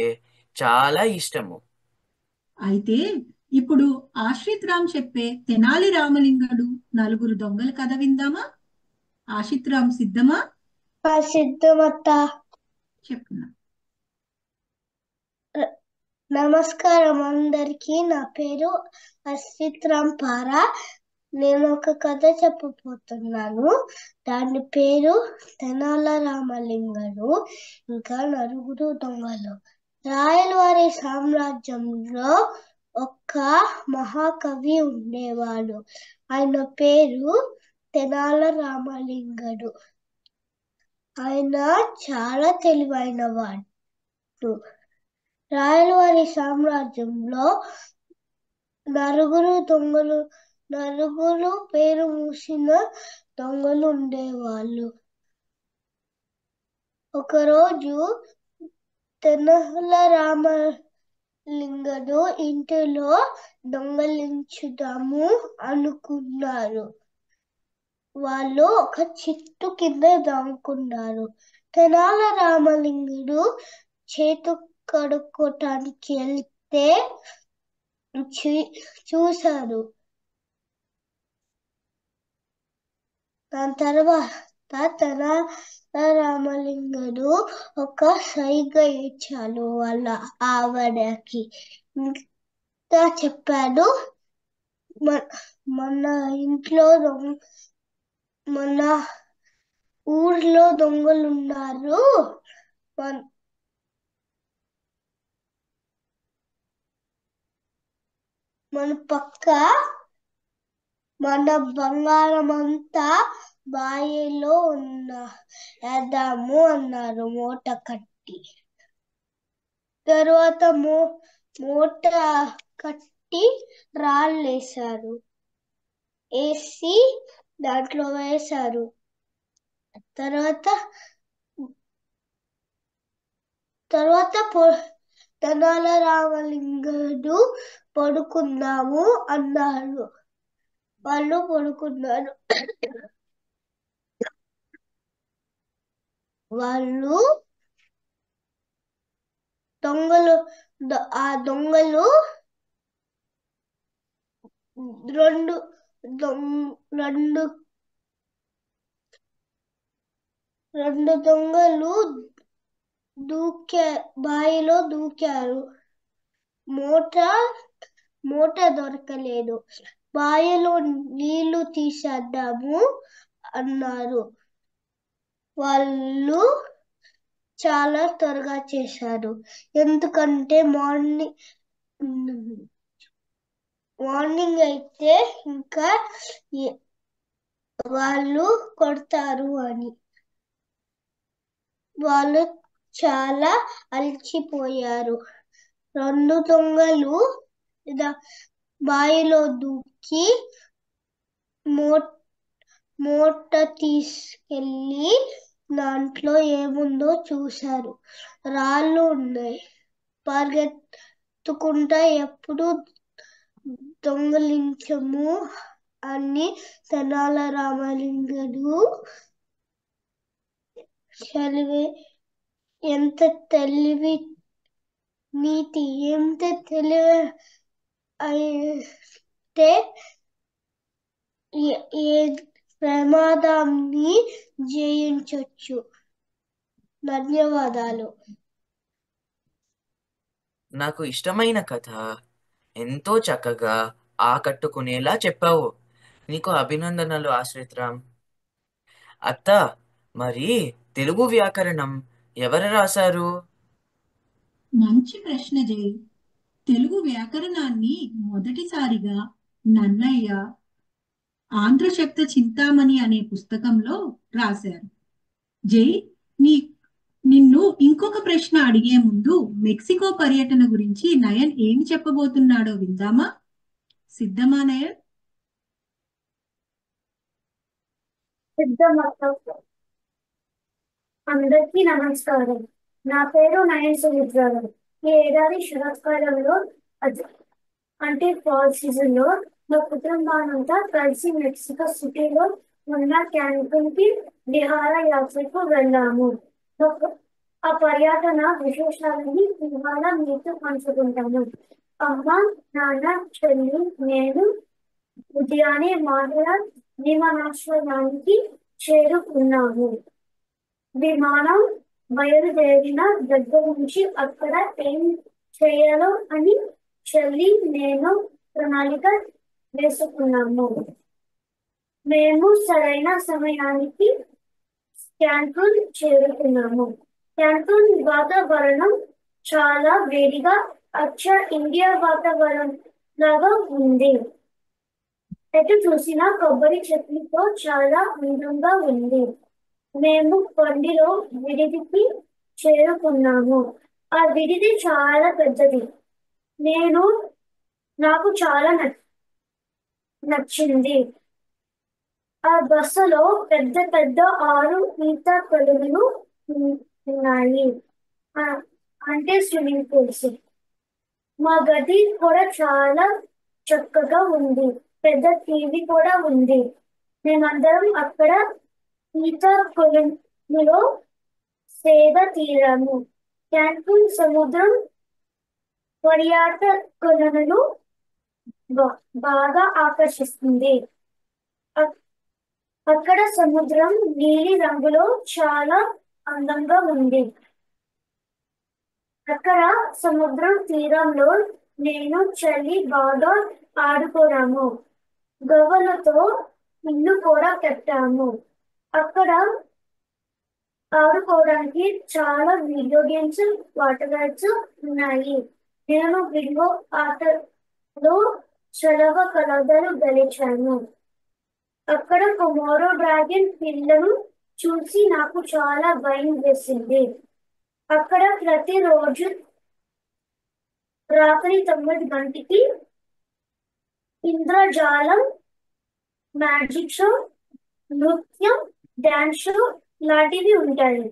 చాలా ఇష్టము. అయితే ఇప్పుడు ఆశ్రిత్ రామ్ చెప్పే తెనాలి రామలింగడు నలుగురు దొంగల కథ విందామా? ఆశ్రిత్ రామ్ సిద్ధమా? సిద్ధమత్త. చెప్తున్నా. నమస్కారం అందరికి. నా పేరు ఆశ్రిత్ రామ్ పారా. నేను ఒక కథ చెప్పబోతున్నాను. దాని పేరు తెనాల రామలింగడు ఇంకా నలుగురు దొంగలు. రాయలవారి సామ్రాజ్యంలో ఒక మహాకవి ఉండేవాడు. ఆయన పేరు తెనాల రామలింగడు. ఆయన చాలా తెలివైన వాడు. రాయలవారి సామ్రాజ్యంలో నలుగురు పేరు మూసిన దొంగలు ఉండేవాళ్ళు. ఒకరోజు తెనాల రామలింగడు ఇంటిలో దొంగలించుదాము అనుకున్నారు. వాళ్ళు ఒక చెట్టు కింద దాక్కున్నారు. తెనాల రామలింగుడు చేతు కడుక్కోటానికి వెళ్తే చూశారు. దాని తర్వాత తెనాల రామలింగుడు ఒక సైగ ఇచ్చాడు వాళ్ళ ఆవిడకి. ఇంకా చెప్పాడు, మన ఇంట్లో మన ఊర్లో దొంగలు ఉన్నారు, మన పక్క మన బంగారం అంతా బాయిలో వేద్దాము అన్నారు మూట కట్టి. తర్వాత మూట కట్టి రాళ్ళేశారు. వేసి దాంట్లో వేశారు. తర్వాత తెనాల రామలింగుడు పడుకుందాము అన్నారు. వాళ్ళు పడుకున్నారు. వాళ్ళు దొంగలు ఆ దొంగలు రెండు రెండు రెండు దొంగలు బావిలో దూకారు. మూట దొరకలేదు. బావిలో నీళ్లు తీసేద్దాము అన్నారు. వాళ్ళు చాలా త్వరగా చేశారు, ఎందుకంటే మార్నింగ్ అయితే ఇంకా వాళ్ళు కొడతారు అని. వాళ్ళు చాలా అలసిపోయారు. రెండు దొంగలు బావిలో దూకి మూట తీసుకెళ్లి దాంట్లో ఏముందో చూశారు. రాళ్ళు ఉన్నాయి. పరిగెత్తుకుంటా ఎప్పుడు దొంగలించము అని తెనాల రామలింగుడు ఎంత తెలివి నీతి, ఎంత తెలివి అయితే ఏ ప్రమాదాన్ని జయించొచ్చు. ధన్యవాదాలు. నాకు ఇష్టమైన కథ ఎంతో చక్కగా ఆకట్టుకునేలా చెప్పావు. నీకు అభినందనలు ఆశ్రిత్ రామ్. అత్త, మరి తెలుగు వ్యాకరణం ఎవరు రాశారు? మంచి ప్రశ్న జై. తెలుగు వ్యాకరణాన్ని మొదటిసారిగా నన్నయ్య ఆంధ్రశక్త చింతామణి అనే పుస్తకంలో రాశారు. జై, నిన్ను ఇంకొక ప్రశ్న అడిగే ముందు మెక్సికో పర్యటన గురించి నయన్ ఏమి చెప్పబోతున్నాడో విందామా? సిద్ధమా నయన్? అందరికీ నమస్కారం. నా పేరు నయన్ సుమిత్రారావు. ఈ ఏడాది శరత్కాలంలో అంటే ఫాల్ సీజన్ లో మా కుటుంబానంతా కలిసి మెక్సికో సిటీలో ఉన్న క్యాన్కున్ కి విహార యాత్రకు వెళ్ళాము. ఆ పర్యటన విశేషాలని ఇవాళ మీతో పంచుకుంటాను. అమ్మ, నాన్న, చెల్లి, నేను ఉదయాన్నే మాహిళ విమానాశ్రయానికి చేరుకున్నాము. విమానం బయలుదేరిన దగ్గర నుంచి అక్కడ ఏం చేయాలో అని చెల్లి, నేను ప్రణాళిక వేసుకున్నాము. మేము సరైన సమయానికి క్యాన్కున్ చేరుకున్నాము. క్యాన్కున్ వాతావరణం చాలా వేడిగా ఇండియా వాతావరణం లాగా ఉంది. ఎటు చూసినా కొబ్బరి చెట్లతో చాలా అందంగా ఉంది. మేము కొండలో విడిదికి చేరుకున్నాము. ఆ విడిది చాలా పెద్దది. నాకు చాలా నచ్చింది. ఆ బస్సులో పెద్ద పెద్ద 6 ఈత కొలువులు ఉన్నాయి, అంటే స్విమ్మింగ్ పూల్స్. మా గది కూడా చాలా చక్కగా ఉంది. పెద్ద టీవీ కూడా ఉంది. మేమందరం అక్కడ ఈత కొలువులో సేద తీరాము. క్యాన్కున్ సముద్రం పర్యాటకులను బాగా ఆకర్షిస్తుంది. అక్కడ సముద్రం నీలి రంగులో చాలా అందంగా ఉంది. అక్కడ సముద్రం తీరంలో నేను చెల్లి బాగా ఆడుకున్నాము. గవ్వలతో ఇల్లు కూడా కట్టాము. అక్కడ ఆడుకోవడానికి చాలా వీడియో గేమ్స్, వాటర్ రైడ్స్ ఉన్నాయి. నేను వీడియో ఆటలో చలవ కలదలు గెలిచాను. అక్కడ కొమోరో డ్రాగన్ పిల్లను చూసి నాకు చాలా భయం వేసింది. అక్కడ ప్రతిరోజు రాత్రి 9 గంటలకి ఇంద్రజాలం, మ్యాజిక్ షో, నృత్యం, డాన్స్ షో లాంటివి ఉంటాయి.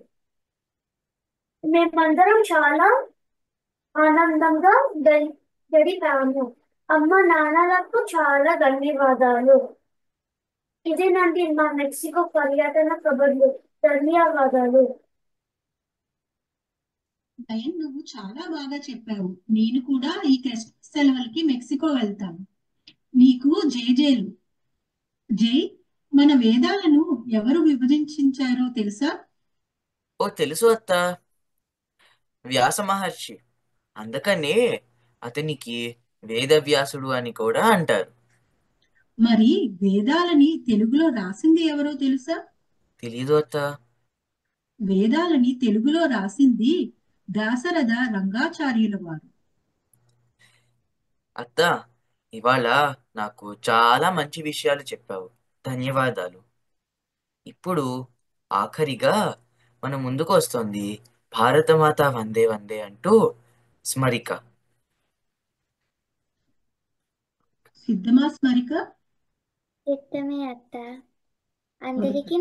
మేమందరం చాలా ఆనందంగా గడిపాము. అమ్మ, నాన్నలకు చాలా ధన్యవాదాలు. ఇదేనండి మా మెక్సికో పర్యటన కబుర్లు. ధన్యవాదాలు. డయన్, నువ్వు చాలా బాగా చెప్పావు. నేను కూడా ఈ క్రిస్మస్ సెలవులకి మెక్సికో వెళ్తాను. నీకు జేజేలు. జై, మన వేదాలను ఎవరు విభజించారో తెలుసా? ఓ తెలుసు అత్త, వ్యాస మహర్షి. అందుకనే అతనికి వేదవ్యాసుడు అని కూడా అంటారు. మరి వేదాలని తెలుగులో రాసింది ఎవరో తెలుసా? తెలీదు అత్త. వేదాలని తెలుగులో రాసింది దాశరథ రంగాచార్యుల వారు. అత్త, ఇవాళ నాకు చాలా మంచి విషయాలు చెప్పావు. ధన్యవాదాలు. ఇప్పుడు ఆఖరిగా మన ముందుకు వస్తోంది భారతమాత వందే వందే అంటూ స్మరిక. సిద్ధమా స్మరిక? సిద్ధమే అత్త. అందరికీ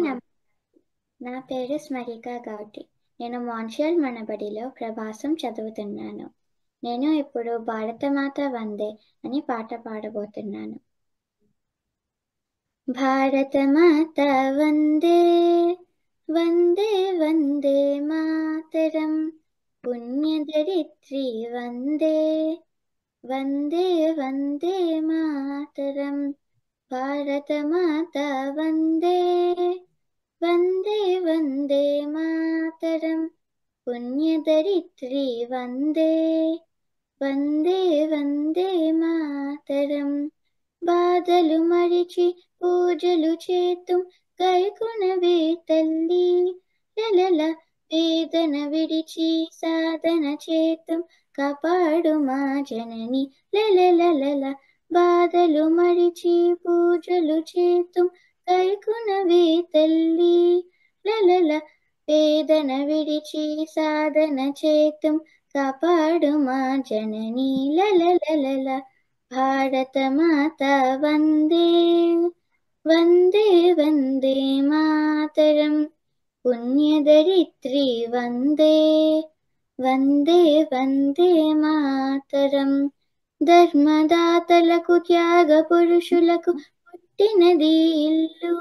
నా పేరు స్మరిక గౌటి. నేను మాన్షియల్ మనబడిలో ప్రభాసం చదువుతున్నాను. నేను ఇప్పుడు భారతమాత వందే అని పాట పాడబోతున్నాను. భారతమాత వందే వందే వందే మాతరం, పుణ్యధరిత్రి వందే వందే వందే మాతరం. భారతమాత వందే వందే వందే మాతరం, పుణ్యధరిత్రి వందే వందే వందే మాతరం. బాధలు మరిచి పూజలు చేతుం గైకొనవే తల్లి, లలల వేదన విడిచి సాధన చేతుం కాపాడు మా జనని, లలలలల. బాధలు మరిచి పూజలు చేతుం గైకొనవే తల్లి, లలల వేదన విడిచి సాధన చేతుం కాపాడు మా జనని, లలలలల. భారతమాత వందే వందే వందే మాతరం, పుణ్యధరిత్రి వందే వందే వందే మాతరం. ధర్మదాతలకు త్యాగ పురుషులకు పుట్టినది ఇల్లు,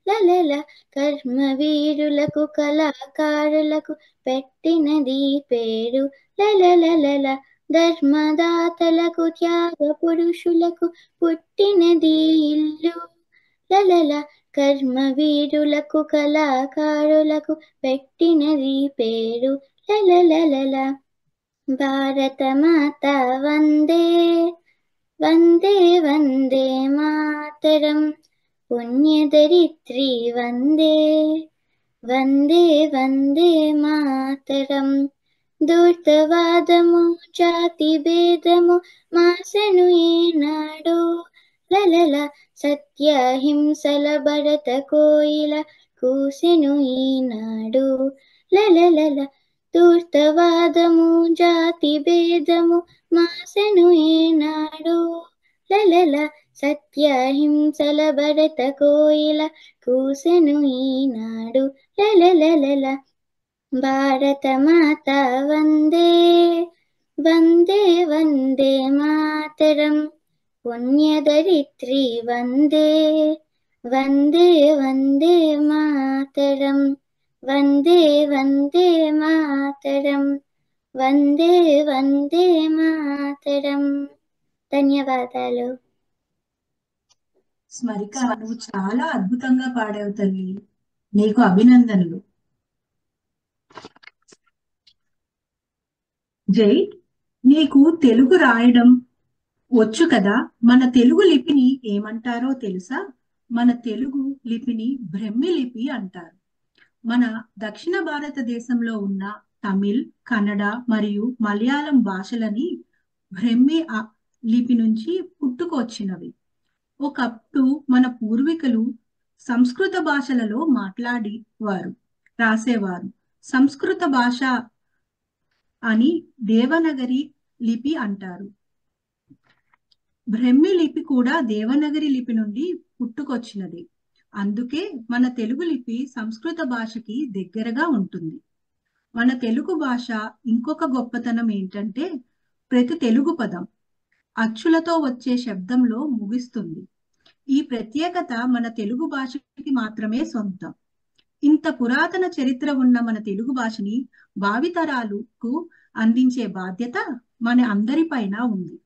లలల. కర్మవీరులకు కళాకారులకు పెట్టినది పేరు, లలలలల. ధర్మదాతలకు త్యాగ పురుషులకు పుట్టినది ఇల్లు, లలల. కర్మవీరులకు కళాకారులకు పెట్టినది పేరు, లలలలల. భారతమాత వందే వందే వందే మాతరం, పుణ్యధరిత్రి వందే వందే వందే మాతరం. ధూర్తవాదము జాతి భేదము మాసెను ఏనాడో, లలల. సత్యహింసల భరత కోయిల కూసెను ఈనాడు, లలలల. ధూర్తవాదము జాతి భేదము మాసెను ఏనాడో, లలల. సత్యహింసల భరత కోయిల కూసెను ఈనాడు, లలలలల. భారతమాత వందే వందే వందే మాతరం, పుణ్యధరిత్రి వందే వందే వందే మాతరం, వందే వందే మాతరం, వందే వందే మాతరం. ధన్యవాదాలు. స్మరిక, నువ్వు చాలా అద్భుతంగా పాడావు తల్లి. నీకు అభినందనలు. జై, నీకు తెలుగు రాయడం వచ్చు కదా? మన తెలుగు లిపిని ఏమంటారో తెలుసా? మన తెలుగు లిపిని బ్రహ్మి లిపి అంటారు. మన దక్షిణ భారతదేశంలో ఉన్న తమిళ్, కన్నడ మరియు మలయాళం భాషలని బ్రహ్మి లిపి నుంచి పుట్టుకొచ్చినవి. ఒకప్పుడు మన పూర్వీకులు సంస్కృత భాషలలో మాట్లాడేవారు, రాసేవారు. సంస్కృత భాష అని దేవనగరి లిపి అంటారు. బ్రహ్మి లిపి కూడా దేవనగరి లిపి నుండి పుట్టుకొచ్చినది. అందుకే మన తెలుగు లిపి సంస్కృత భాషకి దగ్గరగా ఉంటుంది. మన తెలుగు భాష ఇంకొక గొప్పతనం ఏంటంటే, ప్రతి తెలుగు పదం అచ్చులతో వచ్చే శబ్దంలో ముగిస్తుంది. ఈ ప్రత్యేకత మన తెలుగు భాషకి మాత్రమే సొంతం. ఇంత పురాతన చరిత్ర ఉన్న మన తెలుగు భాషని భావితరాలకు అందించే బాధ్యత మన అందరిపైన ఉంది.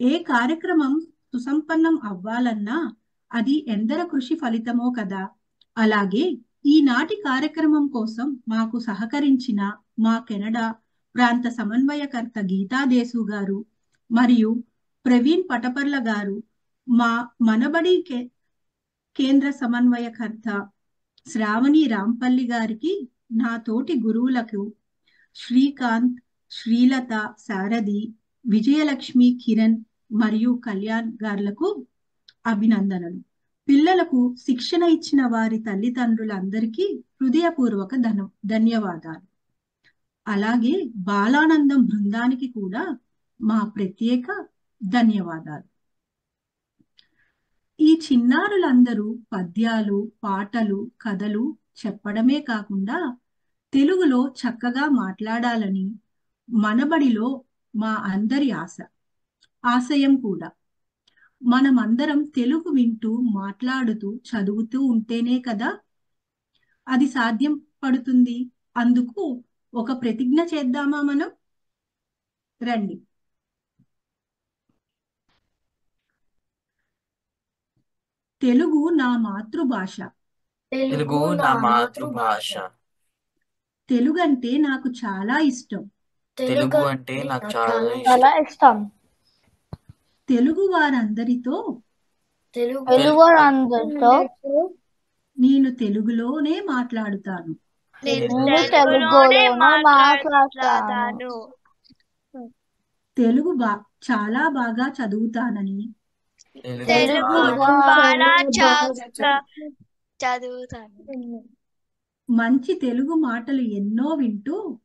ఏ కార్యక్రమం సుసంపన్నం అవ్వాలన్నా అది ఎందర కృషి ఫలితమో కదా. అలాగే ఈనాటి కార్యక్రమం కోసం మాకు సహకరించిన మా కెనడా ప్రాంత సమన్వయకర్త గీతాదేశు గారు మరియు ప్రవీణ్ పటపర్ల గారు, మా మనబడి కేంద్ర సమన్వయకర్త శ్రావణి రాంపల్లి గారికి, నా తోటి గురువులకు శ్రీకాంత్, శ్రీలత, సారథి, విజయలక్ష్మి, కిరణ్ మరియు కళ్యాణ్ గార్లకు అభినందనలు. పిల్లలకు శిక్షణ ఇచ్చిన వారి తల్లిదండ్రులందరికీ హృదయపూర్వక ధన్యవాదాలు. అలాగే బాలానందం బృందానికి కూడా మా ప్రత్యేక ధన్యవాదాలు. ఈ చిన్నారులందరూ పద్యాలు, పాటలు, కథలు చెప్పడమే కాకుండా తెలుగులో చక్కగా మాట్లాడాలని మనబడిలో మా అందరి ఆశయం కూడా. మనమందరం తెలుగు వింటూ, మాట్లాడుతూ, చదువుతూ ఉంటేనే కదా అది సాధ్యం పడుతుంది. అందుకు ఒక ప్రతిజ్ఞ చేద్దామా మనం? రండి. తెలుగు నా మాతృభాష. తెలుగు నా మాతృభాష. తెలుగు అంటే నాకు చాలా ఇష్టం. తెలుగు అంటే నాకు చాలా ఇష్టం. తెలుగు వారందరితో నేను తెలుగులోనే మాట్లాడుతాను. తెలుగు చాలా బాగా చదువుతానని, మంచి తెలుగు మాటలు ఎన్నో వింటూ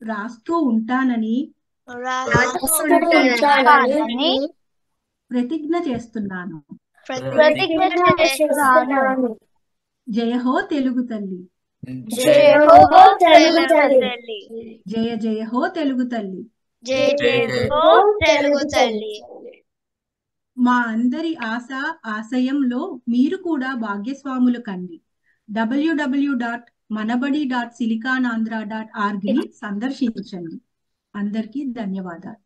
రాస్తూ ఉంటానని ప్రతిజ్ఞ చేస్తున్నాను. జయ హో తెలుగు తల్లి. జయ జయ హో తెలుగు తల్లి. మా అందరి ఆశయంలో మీరు కూడా భాగ్యస్వాములు కండి. www.manabadi.silicanandhra.org ని సందర్శించండి. అందరికీ ధన్యవాదాలు.